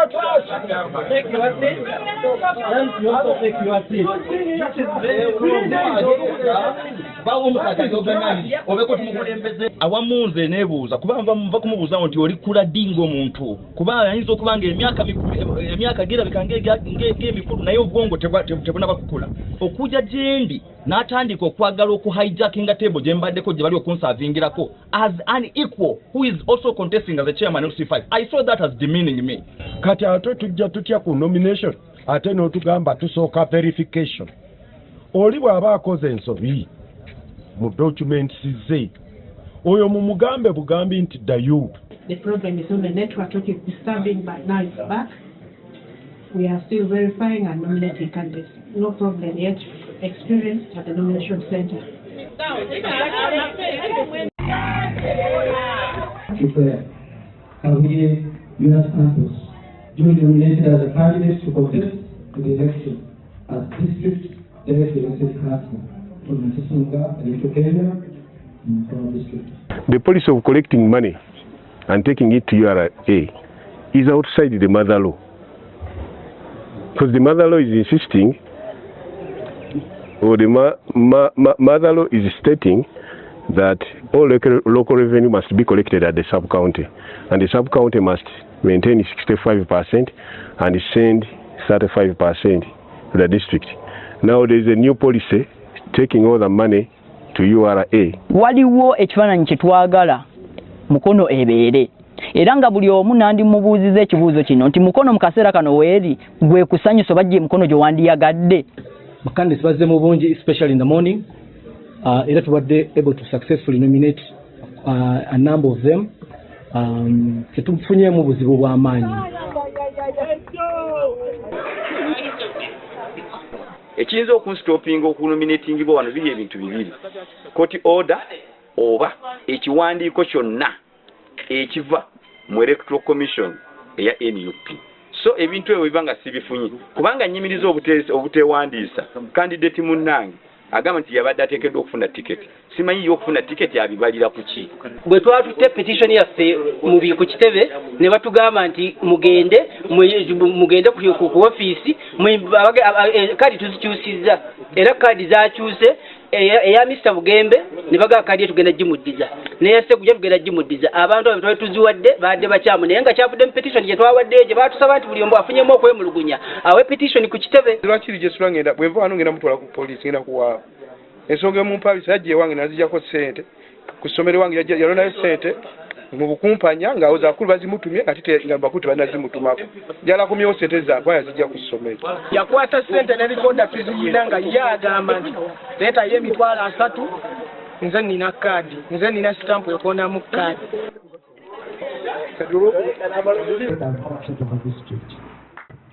the trash. Take your seat. And you also take your seat. That is very awamunze nebuuza kuba mva kumubuuza nti oli kula dingo muntu kuba ayinza okubanga emyaka gira bikange emikulu naye obwongo tebuna bakukula okuja gyendi n'atandika okwagala okuhijackinga table gye mbaddeko gye bali okunsavingirako as an equal who is also contesting as a chairman of C5. I saw that as demeaning me. Kati ate tujja tutya ku nomination ate n'otugamba tusooka verification. Oli bw'aba akoze ensobi mu documents ze oyo mu mugambe bugambi nti dayu. The problem is on the network which is disturbing, but now it's back. We are still verifying and nominating candidates. No problem yet. Experience at the nomination center. Javier Jonas Santos, duly nominated as a candidate to contest to the election as district direct elected council from Mississauga, Electoral Kenya, from district. The policy of collecting money and taking it to URA is outside the mother law. Because the mother law is insisting, or the mother law is stating that all local revenue must be collected at the sub-county, and the sub-county must maintain 65% and send 35% to the district. Now there is a new policy taking all the money to URA. Waliwo ekifaananyi kye twagala mukono ebeere era nga buli omu nandi mubuuziza ekibuuzo kino nti mukono mu kaseera kano weeri gwe kusanyusa bajje mukono gye wandiyagadde. Candidates bazze mu bungi, especially in the morning. Era tubadde able to successfully nominate a number of them. Tetufunyeemu buzibu bw'amaanyi. Ekiyinza okunstopinga okunominatingibwa wano biri ebintu bibiri. Court order oba ekiwandiiko kyonna ekiva mu Electoral Commission eya NUP. So ebintu ebyo bibanga sibifunyi kubanga nnyimiriza obutewandiisa candidate munnange agamba nti yabadde ateekeddwa okufuna tiketi. Simanyi y'okufuna tiketi abibalira ku ki. Bwe twatutte petition yaffe ku kitebe ne batugamba nti mugende ku ofiisi kadi tuzikyusizza era kadi zakyuse eya Mr. Bugembe ne baga kadi tugenda gimuddiza naye Ssekujja tugenda gimuddiza abantu abo twali tuziwadde badde bakyamu naye nga kyavudde mu petition gye twawadde gye batusaba nti buli omu afunyemu okwemulugunya awe petition ku kitebe. Lwaki gye sulangenda bwe nva wano ngenda mutwala ku poliisi ngenda kuwaaba ensonga mu mpabisa yajja ewange nazijjako ssente ku ssomero wange yalonayo ssente mu bukumpanya ng'awo zakulu bazimutumye ate nga bakulu tebanazimutumako jalakumyewo ssente zaabwe yazijja ku ssomero. Yakwata ssente n'ebikonda tuziyina nga ye agamba nti leetayo emitwalo 3 nze nina kaadi nze nina sitampu ekondamu kaadi.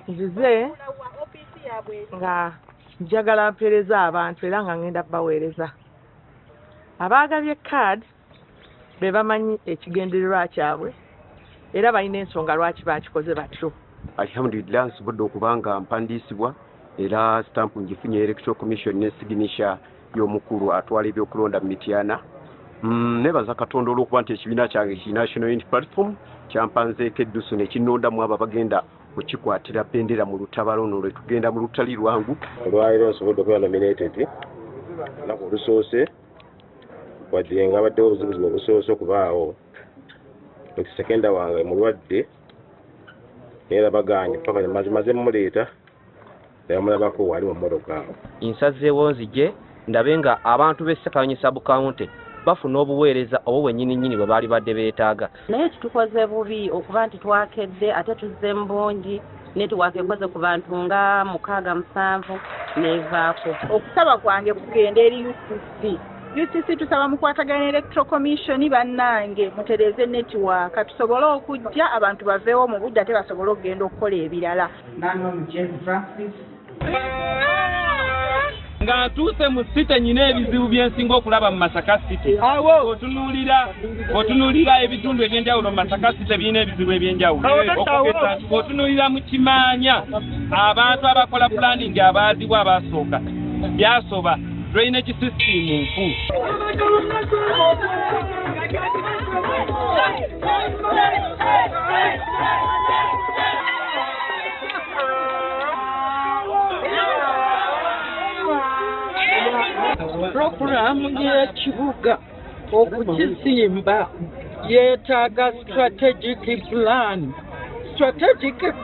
Nzize nga njagala mpeereza abantu era nga ngenda baweereza abaagabye kaadi be bamanyi ekigendererwa kyabwe era balina ensonga lwaki bakikoze batyo. Alhamdulillah nsobodde okubanga mpandiisibwa era stampu ngifunye Electoral Commission ne signature y'omukulu atwala ebyokulonda mu Mityana. Nebaza Katonda olw'okuba nti ekibiina kyange ki National Unity Platform kyampanzeeko eddusu ne kinnondamu abo bagenda okukikwatira bendera mu lutabalo luno lwe tugenda mu lutali lwangu. Olwaliro nsobodde okuba nominated olunaku olusoose wadde nga baddewo obuzibuzibu obusoose okubaawo nti sekenda wange mulwadde era baganye paka maze mumuleeta yamulabako wali mu mmotoka awo. Nsazeewo nzije ndabe nga abantu b'Ssekanyonyi sub-county bafuna obuweereza obwo bwennyini bwe baali badde beetaaga. Naye kitukoze bubi okuba nti twakedde ate tuzze mu bungi netiwaaka ekoze ku bantu nga 6-7 neevaako. Okusaba kwange kugenda eri UCC tusaba mukwatagana Electoral Commission bannange mutereze netiwaaka tusobole okujja abantu baveewo mu budde ate basobole okugenda okukola ebirala. Nga ntuuse mu site nyina ebizibu byensinga okulaba mu Masaka City. Otunuulira ebitundu ebyenjawulo mu Masaka City birina ebizibu ebyenjawulo. Otunuulira mu Kimaanya abantu abakola planning abaazibwa abasooka byasoba drainage system nfu. puroguramu y'ekibuga okukizimba yeetaaga strategic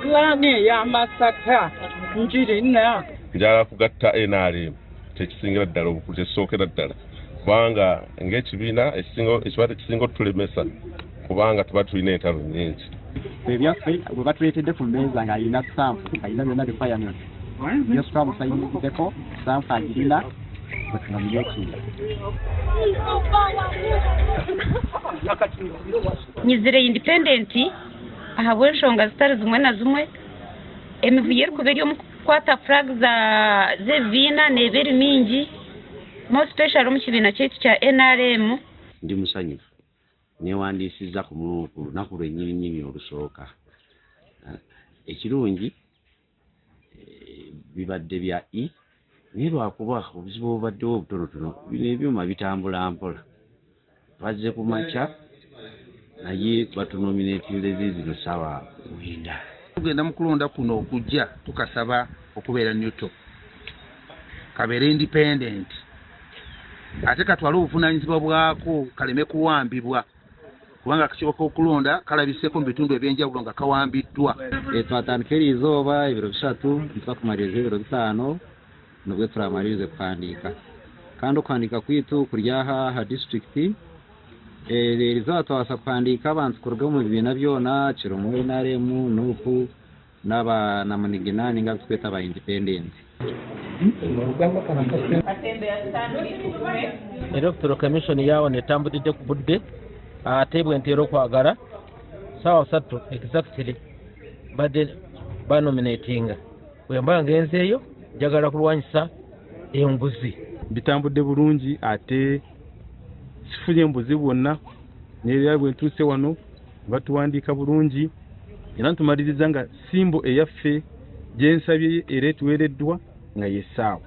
plan ey'Amasaka njirina njala kugatta NRM tekisingira ddala obukulu tekisookera ddala kubanga ng'ekibiina ekiba tekisinga otulemesa kubanga tuba tulina entalo nnyingi ebyaffe bwe batuleetedde ku mmeeza ng'alina stampu alina byonna requirement yosukwa musayinizeko stampu agirina bwetunamira ekintu nyizire independent ahabw'enshonga zitari zimwe na zimwe emivuyo erikuba eri omu kukwata flag z'ebibiina neeba eri mingi more special omu kibiina kyaitu kya NRM. Ndi musanyufu newandiisizza ku lunaku lwennyininyini olusooka ekirungi bibadde bya naye lwakuba obuzibu obubaddewo obutonotono bino ebyuma bitambula mpola bazze ku makya naye batunominatinze zino ssaawa 9. Tugenda mu kulonda kuno okujja tukasaba okubeera neutral kabeere independent ate katwale obuvunaanyizibwa bwako kaleme kuwambibwa kubanga akakiiko k'okulonda kalabiseeko mu bitundu ebyenjawulo nga kawambiddwa. Twatandika erizooba ebiro 3 ntitwakumaliriza ebiro 5 nibwe turamalirize kuhandiika kandi okuhandiika kwitu kuri aha district erizooba twabasa kuhandiika abantu kuruga mu bibiina byona kirumu NRM nupu n'abanamuniginani nga tukweta aba independent. Electoral Commission yawo netambulidde ku budde ate bwentera okwagala ssaawa 3 exactly badde banominatinga bwemba ngenzeeyo njagala kulwanyisa enguzi bitambudde bulungi ate sifunye embuzi bwonna neera bwentuuse wano batuwandiika bulungi era ntumaliriza nga simbo eyaffe gyensabye era etuweereddwa nga yessaawa